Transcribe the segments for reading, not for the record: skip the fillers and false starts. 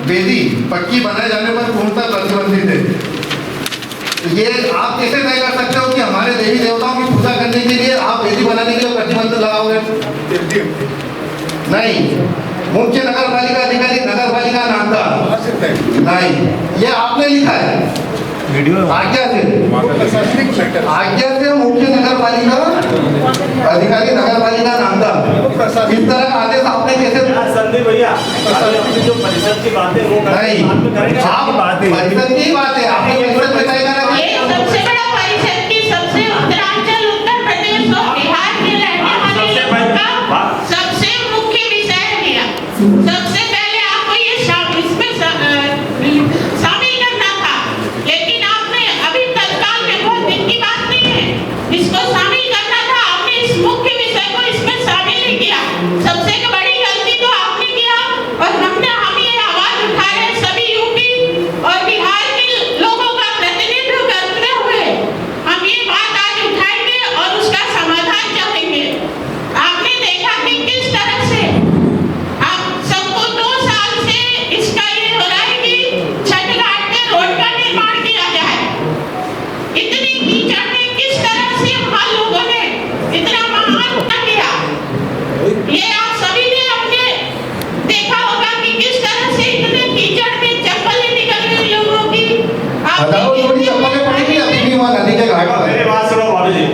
वेदी पक्की बनाए जाने पर पूर्णतः प्रतिबंधित है। तो ये आप कैसे तय कर सकते हो कि हमारे देवी देवताओं की पूजा करने के लिए आप वेदी बनाने के लिए प्रतिबंध लगाओगे? नहीं, मुख्य नगर पालिका अधिकारी नगर पालिका नामदा नहीं, ये आपने लिखा है आज्ञा से मुख्य नगर पालिका अधिकारी नगर पालिका नामदा। इस तरह का आदेश आपने कैसे? संदीप भैया जो परिषद की बात है वो नहीं, आप परिषद की बात है, आपने परिषद बताएगा ना। सबसे बड़ा परिषद की सबसे उत्तरांचल उत्तर प्रदेश और बिहार के रहने वाले लोगों का सबसे मुख्य विषय है। सबसे पहले आपको ये इसमें शामिल करना था, लेकिन आपने अभी तत्काल में बहुत दिन की बात नहीं है, इसको शामिल करना था। आपने इस मुख्य विषय को इसमें शामिल नहीं किया। सबसे बड़ी गलती तो आपने किया और हम ये आवाज उठा रहे हैं सभी यूपी और बिहार के लोगों का प्रतिनिधित्व करते हुए हम ये बात आज उठाएंगे और उसका समाधान चाहेंगे। आपने देखा कि किस तरह से आप सबको 2 साल से इसका ये हो रहा है कि छठ घाट पे रोड का निर्माण किया जाए। इतनी कीचड़ में किस तरह से हम लोगों ने इतना महान किया, ये आप सभी ने अपने देखा होगा कि किस तरह से इतने कीचड़ में चप्पलें निकल गई लोगों की। मेरी बात सुनो बाबू जी,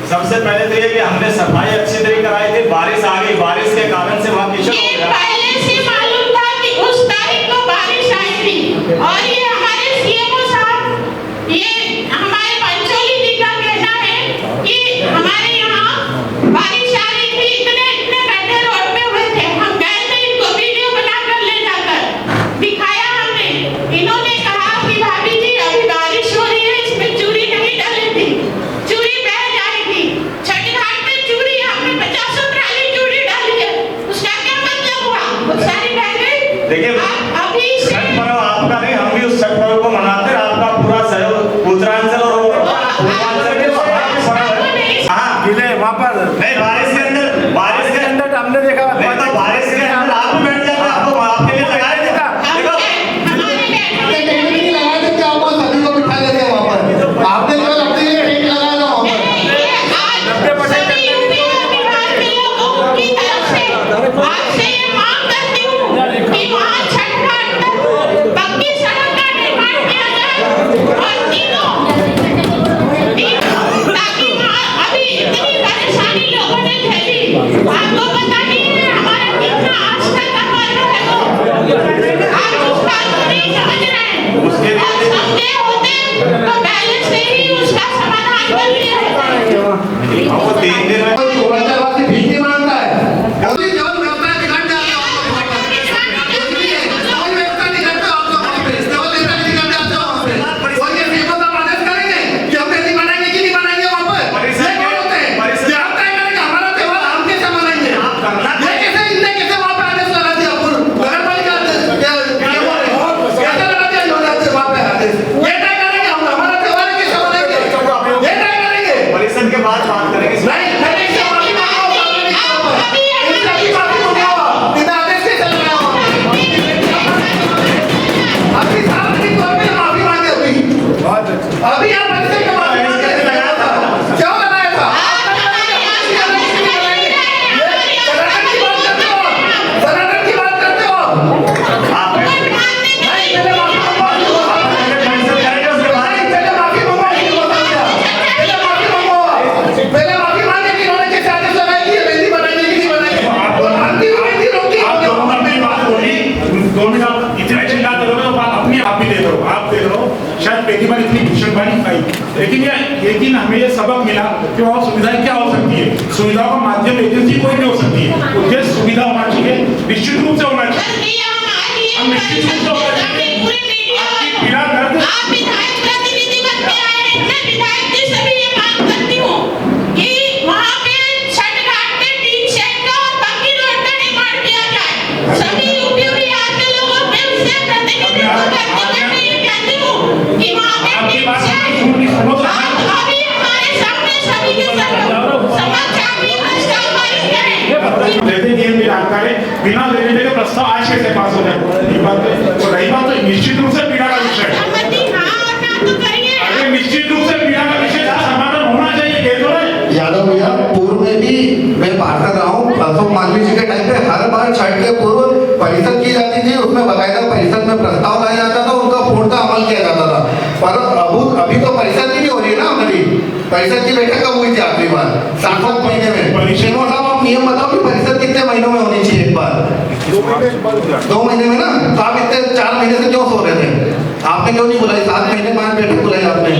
सबसे पहले तो ये कि हमने सफाई अच्छी तरीके कराई थी, बारिश आ गई, बारिश के कारण से वहाँ कीचड़ हो गया। पहले से मालूम था कि उस तारीख को बारिश आई थी और ये हमारे सीएमओ साहब, ये हमारे पंचोली जी का कहना है कि हमारे यहाँ बारिश आ रही थी, इतने गड्ढे रोड पे हुए थे। हम गए थे, इनको वीडियो बनाकर ले जाकर दिखाया हमने। इन्होंने कहा कि भाभी जी अभी बारिश हो रही है, इसमें चूड़ी नहीं डाली थी, चूड़ी बह जाएगी। छठ घाट पे चूड़ी आपने 50 ट्राली चूड़ी डाली है, उसका क्या मतलब हुआ? वो सारी बह गई। देखिए अभी छठ पर्व आपका नहीं, हम भी उस छठ पर्व को मनाते हैं। आपका पूरा सहयोग उत्तरांचल और पूर्वांचल के वहाँ पर नहीं, बारिश के अंदर हमने देखा बारिश के अंदर आप भी बैठ जाते, आपको आपके लिए लगाया देखा। आपने केवल अपने लिए टेंट लगाया था वहाँ पर। सभी यूपी और बिहार के लोगों की तरफ से आपसे ये मांग करती हूँ कि वहाँ छठ घाट पर पक्की सड़क का निर्माण किया जाए और ताकि वहाँ अभी इतनी परेशानी लोगों ने झेली, आपको पता नहीं है हमारा कितना आस्था का पर्व है वो। आप उस बात को नहीं समझ रहे हैं और समझे होते तो पहले से ही उसका समाधान कर लिया होता। आपको 3 दिन में पूर्वांचलवासी भीख मांगता है, मोदी जब करता है निकल जाते हो वहाँ पे। कोई व्यवस्था नहीं करते आप लोग वहाँ पे, केवल नेता निकल जाते हो वहाँ पे। और ये सीएम साहब आदेश करेंगे कि हम वेदी बनाएंगे कि नहीं बनाएंगे वहाँ पर? ये कौन होते हैं? ये आप तय करेंगे हमारा त्योहार हम कैसे मनाएंगे? ये कैसे इनने कैसे वहाँ पे आदेश लगा दिया? नगर पालिका कैसे लगा दिया वहाँ पे आदेश? ये तय करेंगे हम हमारा त्योहार कैसे मनाएंगे? ये तय करेंगे। परिषद के बाद बात करेंगे। नहीं, अभी आप परिषद के माफी मांगे लगाया था, क्यों लगाया था? सनातन की बात करते हो, सनातन की बात करते हो। नहीं, पहले माफी मांगो, पहले माफी मांगे कि इन्होंने कैसे आदेश लगाए कि ये वेदी बनाएंगे कि नहीं बनाएंगे? और अंतिम वेदी रोकी। आप दोनों अपनी बात बोली, 2 मिनट इतना चिल्ला करोगे तो बात अपनी आप भी दे दो। आप देख लो शायद पहली बार इतनी भीषण बारिश आई, लेकिन हमें ये सबक मिला कि और सुविधाएं क्या हो सकती है। सुविधाओं का माध्यम एजेंसी कोई नहीं हो सकती है, उद्देश्य सुविधा होना चाहिए, निश्चित रूप से होना चाहिए। हम निश्चित रूप से होना चाहिए। आपकी पीड़ा दर्द आप विधायक प्रतिनिधि बनके आए हैं, मैं विधायक जी से भी ये मांग करती हूँ कि वहाँ पे छठ घाट पे टीन शेड का और पक्की रोड का निर्माण किया जाए। सभी यूपी और बिहार के लोगों में उससे प्रतिनिधित्व करते हुए मैं ये कहती हूँ कि वहाँ पे टीन शेड अभी हमारे सामने सभी के समक्ष आप ये प्रस्ताव पारित करें। लेते नहीं है, बिना लेने के प्रस्ताव आज कैसे पास हो जाए? पर अभी तो परिषद ही नहीं हो रही है ना हमारी। परिषद की बैठक कब हुई थी आखिरी बार? 7 महीने में। शेमो साहब आप नियम बताओ कि परिषद कितने महीनों में होनी चाहिए एक बार? 2 महीने में ना। तो आप इतने 4 महीने से क्यों सो रहे थे? आपने क्यों नहीं बुलाई? 7 महीने बाद बैठक बुलाई आपने।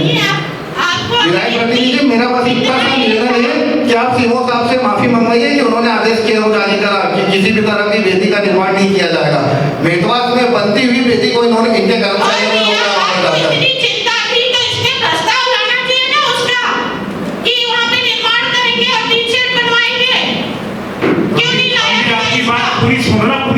विधायक प्रतिनिधि, मेरा बस इतना सा निवेदन है कि आप सीएमओ साहब से माफी मंगवाइए कि उन्होंने आदेश किया हो जारी करा कि किसी भी तरह की वेदी का निर्माण नहीं किया जाएगा। मेटवास में बनती हुई वेदी को इन्होंने इनके कर्मचारियों ने चिंता थी तो इसने प्रस्ताव लाना चाहिए ना उसका कि वहाँ पे निर्माण करेंगे और टीचर बनवाएंगे। क्यों नहीं लाया? आपकी बात पूरी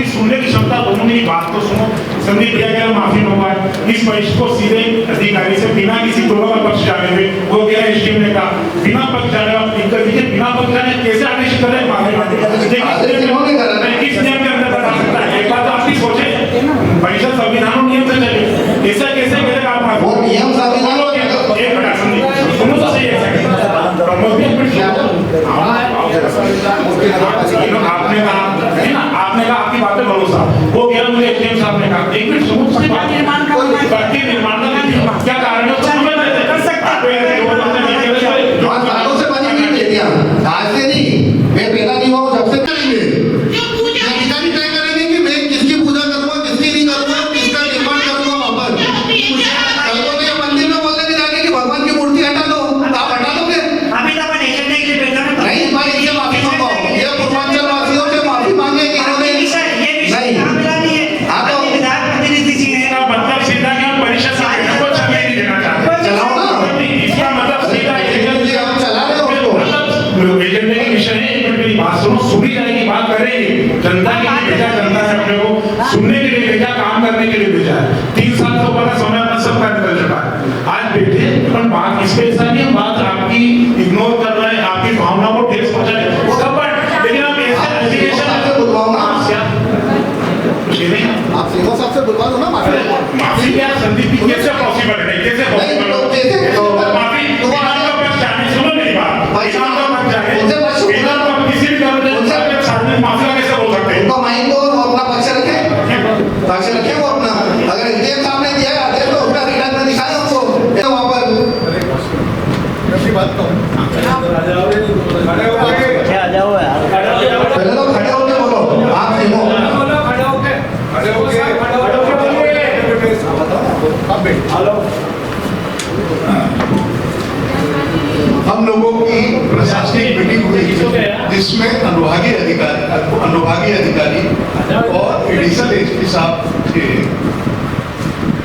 सुनने की क्षमता दोनों ने बात तो सुनो। संदीप भैया क्या माफी मंगवाए इस पक्ष को सीधे अधिकारी से बिना किसी दोनों का पक्ष जाने में, वो गया एसडीएम ने कहा बिना पक्ष जाने आप ठीक कर दीजिए। बिना पक्ष जाने कैसे आदेश करें? किस नियम के अंदर बता सकता है? एक बात आप भी सोचे, परिषद संविधान नियम से चले, ऐसा कैसे करेगा आप? वो नियम संविधान एक मिनट संदीप सुनो तो सही है। आपने कहा आपकी बात पे भरोसा हो गया। मुझे एसडीएम साहब ने कहा एक मिनट सुनो, निर्माण क्या कारण है? कर सकता सालों से बनी हुई वेदियां, आज से नहीं। मैं पैदा नहीं हुआ जब से करेंगे। अधिकारी तय करेंगे कि मैं किसकी पूजा करूंगा, किसकी नहीं करूंगा, किसका निर्माण करूंगा। वहां पर कल को मैं मंदिर में बोलने नहीं जाके कि भगवान की मूर्ति हटा दो, आप हटा दोगे? नहीं भाई, ये माफी मांगो। ये पूर्वांचल वासियों से माफी मांगे कि इन्होंने नहीं। हाँ तो मतलब सीधा क्या परिषद से को चलने नहीं देना चाहते? चलाओ ना। इसका मतलब सीधा हम चला रहे हो उसको। एजेंडे की विषय है। एक मिनट मेरी बात सुनो, सुनी जाएगी, बात करेंगे। जनता के लिए भेजा, जनता ने अपने को सुनने के लिए भेजा, काम करने के लिए भेजा है। 3 साल से ऊपर का समय अपना सबका निकल चुका है। आज बैठे पर बात इस पे ऐसा नहीं, बात आपकी इग्नोर कर रहे हैं, आपकी भावनाओं को ठेस पहुंचा रहे हैं। लेकिन आप ऐसे एजुकेशन से बुलवाओ ना। आप सीएमओ साहब से बुलवा दो ना माफी क्या संदीप जी कैसे पॉसिबल है? कैसे पॉसिबल तो कैसे माफी? विधान का पक्ष जाने, सुनो मेरी बात, विधान का पक्ष जाने, उनसे विधान का किसी भी तरह से सामने माफिया कैसे बोल सकते हैं? उनका माइंड को अपना पक्ष रखे वो अपना। अगर एसडीएम साहब ने दिया है आदेश तो उसका रिटर्न में दिखाए हमको वहां पर। बात पहले तो खड़े होके बोलो। आप सीएमओ हम लोगों की प्रशासनिक मीटिंग हुई जिसमें अनुभागीय अधिकारी और एडिशनल एसपी साहब थे।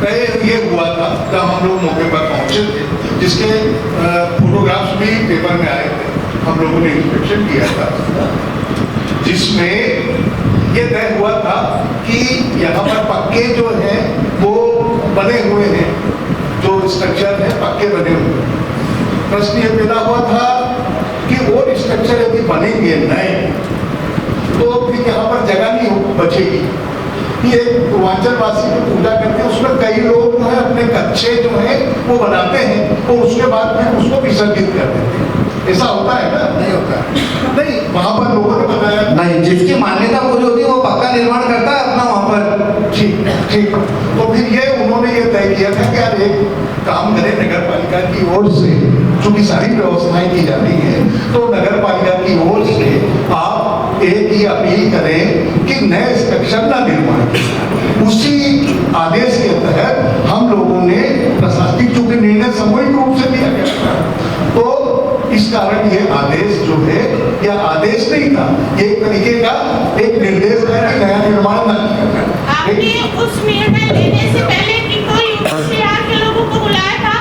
तय ये हुआ था जब हम लोग मौके पर पहुंचे थे, जिसके फोटोग्राफ्स भी पेपर में आए थे। हम लोगों ने इंस्पेक्शन किया था, जिसमें ये तय हुआ था कि यहाँ पर पक्के जो हैं वो बने हुए हैं, जो स्ट्रक्चर है पक्के बने हुए हैं। प्रश्न ये पैदा हुआ था कि वो स्ट्रक्चर यदि बनेंगे नए तो फिर यहाँ पर जगह नहीं बचेगी। ये पूर्वांचल वासी जो पूजा करते हैं उसमें कई लोग जो है अपने कच्चे जो है वो बनाते हैं और उसके बाद फिर उसको विसर्जित कर देते हैं। ऐसा होता है ना? नहीं होता है। नहीं, वहां पर लोगों ने बताया नहीं, जिसकी मान्यता पूरी होती है वो पक्का निर्माण करता है अपना वहां पर। ठीक। तो फिर ये उन्होंने ये तय किया था कि यार एक काम करें, नगर पालिका की ओर से चूंकि सारी व्यवस्थाएं की जाती है तो नगर पालिका की ओर से आप एक ही अपील करें कि नए स्ट्रक्चर का निर्माण। उसी आदेश के तहत हम लोगों ने प्रशासनिक चूंकि निर्णय सामूहिक रूप से लिया गया तो इस कारण ये आदेश जो है यह आदेश नहीं था, ये एक तरीके का एक निर्देश है कि नया निर्माण न किया। आपने उस निर्णय लेने से पहले कि कोई यूपीसीआर के लोगों को बुलाया था?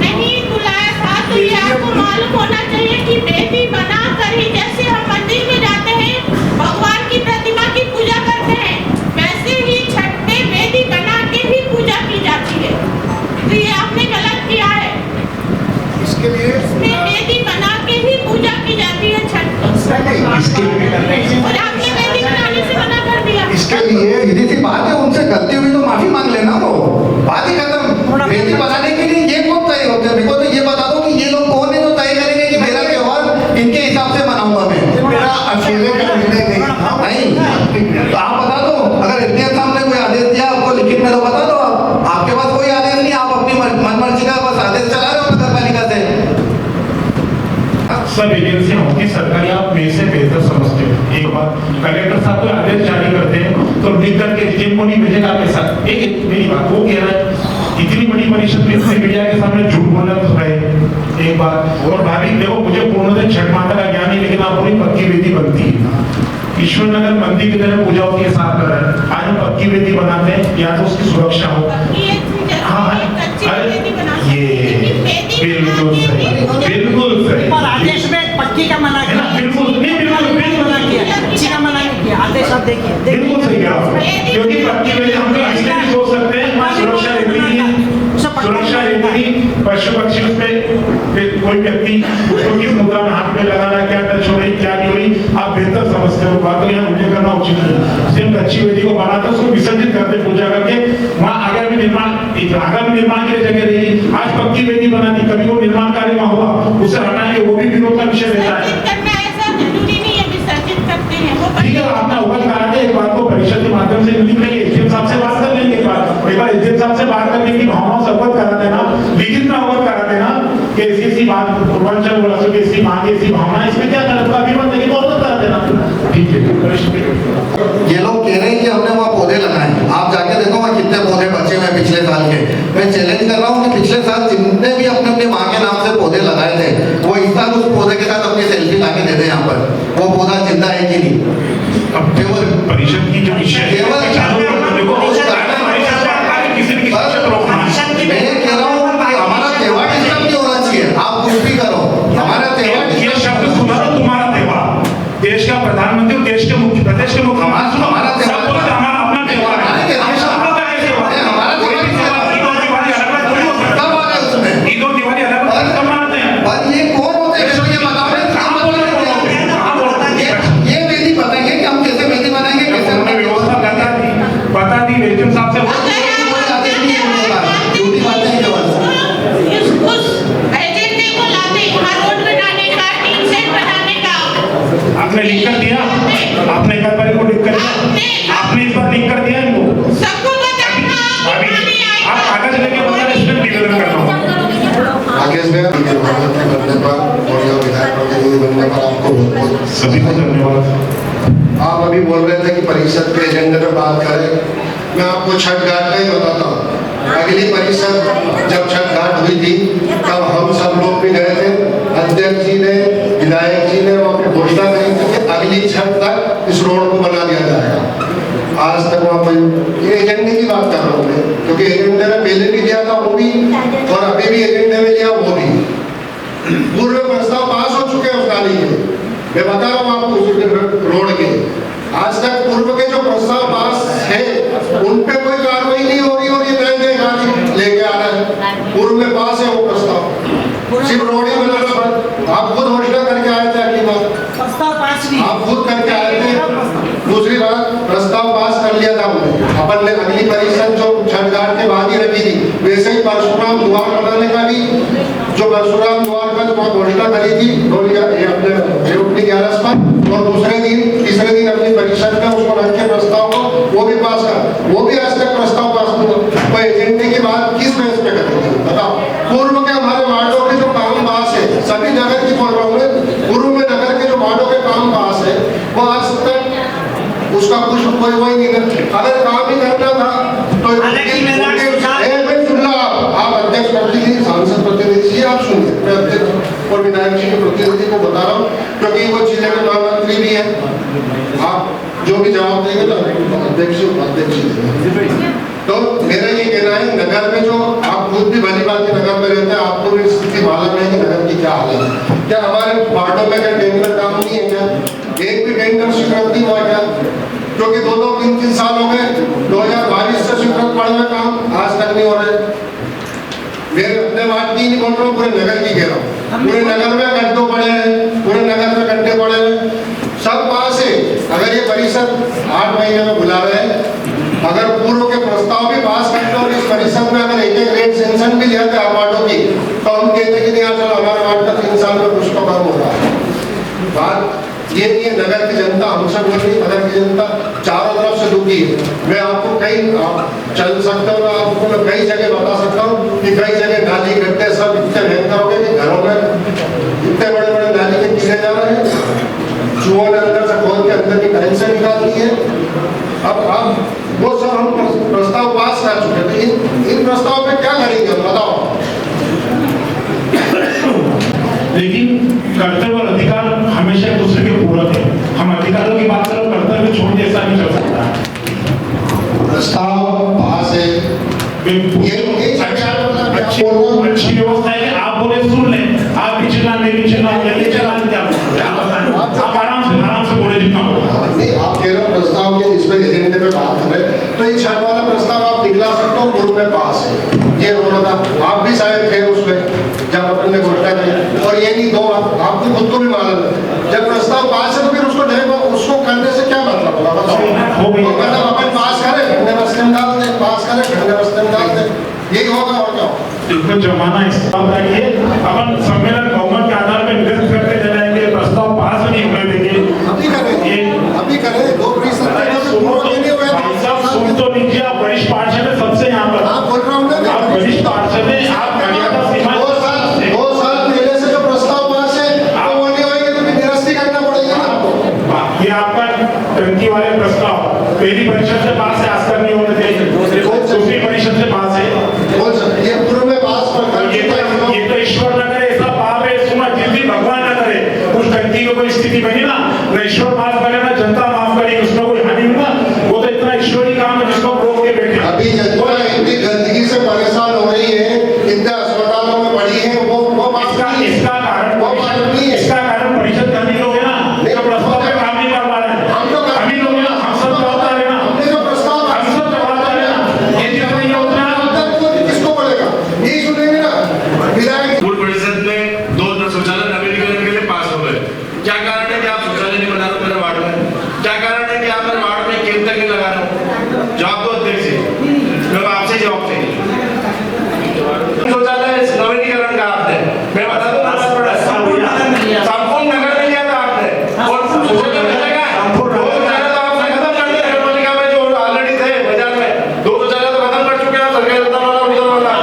नहीं बुलाया था। तो ये आपको मालूम होना चाहिए कि बेदी बना कर ही, जैसे हम मंदिर में जाते हैं भगवान की प्रतिमा की पूजा करते हैं, वैसे ही छठ में बेदी बना के ही पूजा की जाती है। तो ये आपने गलत किया है। इसके लिए बेदी बना के ही पूजा की जाती है छठ में, और आपने बेदी बनाने से मना कर दिया। इसके लिए सीधी सी बात है, उनसे गलती हुई तो माफी मांग लेना। सब एजेंसियां होती सरकारी, आप मेरे से बेहतर समझते हो। एक बात, कलेक्टर साहब कोई आदेश जारी करते हैं तो लिख करके जिनको नहीं भेजेगा आपके साथ। एक मेरी बात वो कह रहा है इतनी बड़ी परिषद में इतने मीडिया के सामने झूठ बोलना तो है एक बात। और भाभी देखो, मुझे पूर्णतः छठ माता का ज्ञान नहीं, लेकिन आप पूरी पक्की वेदी बनती है। ईश्वर नगर मंदिर की तरह पूजा होती है, साफ कर रहे हैं। आज हम पक्की वेदी बनाते हैं, या तो उसकी सुरक्षा हो। हाँ, ये बिल्कुल सही, बिल्कुल सही। पर आदेश में पक्की का मना है ना, किया, बिल्कुल नहीं, बिल्कुल मना किया, कच्ची का मना नहीं किया। आदेश आप देखिए, बिल्कुल सही कहा आपने। क्योंकि पक्की वेदी हम लोग इसलिए भी सोच सकते हैं, वहाँ सुरक्षा रहती है, सुरक्षा रहती है। पशु पक्षी उसमें कोई व्यक्ति उसको किस मुद्रा में हाथ में लगाना, क्या टच हो रही, क्या नहीं हो रही, आप बेहतर समझते हो। बात यहाँ मुझे करना उचित नहीं। सिर्फ कच्ची वेदी को बनाते उसको विसर्जित करते पूजा करके, वहाँ आगामी निर्माण की जगह रही। आज पक्की वेदी बनानी, कभी वो निर्माण कार्य वहाँ हुआ, उसे हटाएंगे, वो भी विरोध का विषय रहता है। ठीक है, आपने अवगत करा के एक बात को परिषद के माध्यम से लिख लेंगे, एसडीएम साहब से बात कर लेंगे। एक बार एसडीएम साहब से बात करने की भावनाओं से अवगत करा देना, लिखित में अवगत करा देना कि ऐसी बात पूर्वांचल बोला सो ऐसी मांग, ऐसी भावना, इसमें क्या गलत का अभिमत नहीं, तो अवगत करा देना। ठीक है, ये लोग कह रहे हैं कि हमने वहाँ पौधे लगाए, आप जाके देखो वहाँ कितने पौधे बचे हुए पिछले साल के। मैं चैलेंज कर रहा हूँ कि पिछले साल जितने भी अपने अपने माँ के नाम से पौधे लगाए थे, वो इस साल उस पौधे के साथ अपनी सेल्फी लाके दे दें यहाँ पर, वो पौधा जिंदा है कि नहीं। अब केवल परिषद की जो विषय है, केवल मैं कह रहा हूँ कि हमारा त्योहार डिस्टर्ब नहीं होना चाहिए। आप कुछ भी करो, हमारा त्योहार ये शब्द सुना तो तुम्हारा त्योहार, देश का प्रधानमंत्री और देश के मुख्य प्रदेश के मुख्यमंत्री, हमारा त्योहार, हमारा अपना त्योहार है। ईद और दिवाली अलग कब मनाते हैं? और ये कौन होते हैं ये बताओ, ये वेदी बताएंगे कि हम कैसे वेदी बनाएंगे, कैसे हमने व्यवस्था बता दी एसडीएम साहब से। आपने लिख कर दिया, आपने एक बार को लिख कर दिया, आपने इस बार लिख कर दिया इनको सबको बताना। अभी आप कागज लेके बता रहे, इसमें निवेदन कर रहा हूँ। राकेश भैया बनने पर और यह विधायक प्रतिनिधि बनने पर आपको बहुत बहुत सभी को धन्यवाद। आप अभी बोल रहे थे कि परिषद के एजेंडे पर बात करें। मैं आपको छठ घाट का ही बताता हूँ। अगली परिषद जब छठ घाट हुई थी तब हम सब लोग भी गए थे। अध्यक्ष जी ने, विधायक जी ने वहाँ पे घोषणा करी थी कि अगली छठ तक इस रोड को बना दिया जाएगा। आज तक वहाँ पर ये एजेंडे की बात कर रहा हूँ मैं, क्योंकि एजेंडे में पहले भी दिया था वो भी, और अभी भी एजेंडे में लिया वो भी। पूर्व प्रस्ताव पास हो चुके हैं उस नाली के, मैं बता रहा हूँ आपको रोड के। आज तक पूर्व के जो प्रस्ताव पास है उन पे कोई कार्रवाई नहीं हो रही, और ये नए नए गाड़ी लेके आ रहे हैं। पूर्व में पास है वो प्रस्ताव, सिर्फ रोड ही बनाना पड़ा। आप खुद घोषणा करके आए थे अगली बार, प्रस्ताव पास नहीं, आप खुद करके आए थे। दूसरी बात, प्रस्ताव पास कर लिया था अपन ने। अगली परिषद जो छठ घाट के बाद ही रखी थी, वैसे ही परशुराम द्वार बनाने का भी, जो परशुराम द्वार का जो घोषणा करी थी अपने 11 पर, और दूसरे दिन तीसरे दिन अपनी परिषद में उसको रख के प्रस्ताव को वो भी पास कर, वो भी आज तक प्रस्ताव पास नहीं हुआ। तो एजेंडे की बात किस बेस पे करते थे बताओ। पूर्व के हमारे वार्डों के जो काम पास है, सभी नगर की बोल रहा हूँ, पूर्व में नगर के जो वार्डों के काम पास है, वो आज तक उसका कुछ कोई वही नहीं करता। अगर काम ही करना था तो आप अध्यक्ष प्रतिनिधि, सांसद प्रतिनिधि, आप सुनिए, मैं अध्यक्ष और विधायक जी के प्रतिनिधि को बता रहा हूँ, क्योंकि वो जिले के महामंत्री भी है। आप जो भी जवाब देंगे तो अध्यक्ष देंगे। तो मेरा ये कहना है, नगर में जो आप खुद भी भली बात नगर में रहते हैं, आपको भी स्थिति मालूम है कि नगर की क्या हालत है। क्या हमारे वार्डों में क्या टेंडर काम नहीं है क्या? एक भी टेंडर स्वीकृत नहीं हुआ क्या? क्योंकि 2-3 साल हो गए, 2022 से स्वीकृत पड़े हुए काम आज तक नहीं हो रहे। मेरे अपने वार्ड की नहीं बोल रहा हूँ, पूरे नगर की कह रहा हूँ। पूरे नगर में गड्ढे पड़े हैं, पूरे नगर में गड्ढे पड़े हैं, सब पास है। अगर ये परिषद 8 महीने में बुला रहे हैं, अगर पूर्व के प्रस्ताव भी पास करते और इस परिषद में अगर एक रेट सेंशन भी लिया था वार्डों की, तो हम कहते कि नहीं चलो हमारे वार्ड का 3 साल में कुछ तो काम हो रहा है। बात ये नहीं है, नगर की जनता हमसे बोल रही, नगर की जनता चारों तरफ से दुखी है। मैं आपको कई चल सकता हूँ, आपको मैं कई जगह बता सकता हूँ कि कई जगह नाली गड्ढे सब इतने भयंकर हो गए कि घरों में इतने बड़े बड़े नाली के जा रहे हैं, चूहों ने अंदर से खोल के अंदर की करेंसी निकाल दी है। अब वो सब हम प्रस्ताव पास कर चुके थे, इन प्रस्ताव पे क्या करेंगे हम बताओ। लेकिन कर्तव्य और अधिकार हमेशा एक दूसरे के पूरक है। हम अधिकारों की बात करो, कर्तव्य छोड़ के ऐसा नहीं चल सकता। प्रस्ताव पास है, अच्छी व्यवस्था है कि आप बोले सुन लें, आप भी चिल्लाने भी चिल्लाने क्या आप आराम से बोले जितना बोला। नहीं, आप कह रहे हो प्रस्ताव के इस पे एजेंडे पे बात कर रहे हैं, तो ये 6 वाला प्रस्ताव आप दिखला सकते हो, पूर्व में पास है। ये होना था, आप भी शायद थे उसमें जब अपन ने घोषणा की, और ये नहीं दो आपको खुद को भी मालूम है जब प्रस्ताव पास है तो फिर उसको करने से क्या मतलब होगा बताओ। मतलब अपन पास करें ठंडे बस्ते में डाल दें, पास करें ठंडे बस्ते में डाल दें, यही होगा और क्या। देखो जमाना इस बात का ये अपन सम्मेलन बहुमत के आधार पर निर्देश करते चलाएंगे, प्रस्ताव पास नहीं होने देंगे। अभी करें 2% सुन तो लीजिए, आप वरिष्ठ पार्षद है सबसे यहाँ पर, आप बोल रहा हूँ ना, आप वरिष्ठ पार्षद है, आप मर्यादा सीमा 2 साल पहले से जो प्रस्ताव पास है वो नहीं होएंगे तो फिर निरस्ती करना पड़ेगा ना आपको। ये आपका टंकी वाले प्रस्ताव पहली परिषद से पास है, आज तक नहीं होने देंगे, दूसरी परिषद से पास है। बोल सकते ये पूर्व में पास ये तो ईश्वर न करे ऐसा पाप है, सुना जिस दिन भगवान न करे उस टंकी को कोई स्थिति बनी ना ईश्वर माफ करे ना जनता माफ करेगी, उसमें कोई हानि हुई ना, वो तो इतना ईश्वरी काम है जिसको रोक के बैठे। अभी जनता इतनी गंदगी से परेशान हो रही है, इतने अस्पतालों में पड़ी है, वो इसका कारण परिषद का नहीं लोग है ना, प्रस्ताव पे काम नहीं कर पा रहे हैं, हम ही लोग हैं, हम सब जवाबदार है ना, हमने जो प्रस्ताव हम सब जवाबदार है ना, ये जितनी योजना किसको पड़ेगा यही सुनेंगे ना विधायक। पूर्व परिषद में 2 शौचालय नवीनीकरण के लिए पास हो गए। क्या कारण है कि आप शौचालय नहीं बना रहे हो मेरे वार्ड में? क्या कारण है कि आप मेरे वार्ड में केंद्र तक नहीं लगा रहे हो? जवाब दो अध्यक्ष जी, मैं आपसे जवाब चाहिए। शौचालय नवीनीकरण का आपने, मैं बता दूं संपूर्ण नगर में किया था आपने, और शौचालय मिलेगा शौचालय तो आपने खत्म कर दिया नगरपालिका में जो ऑलरेडी थे बाजार में, 2 शौचालय तो खत्म कर चुके हैं सरकारी वाला उधर वाला।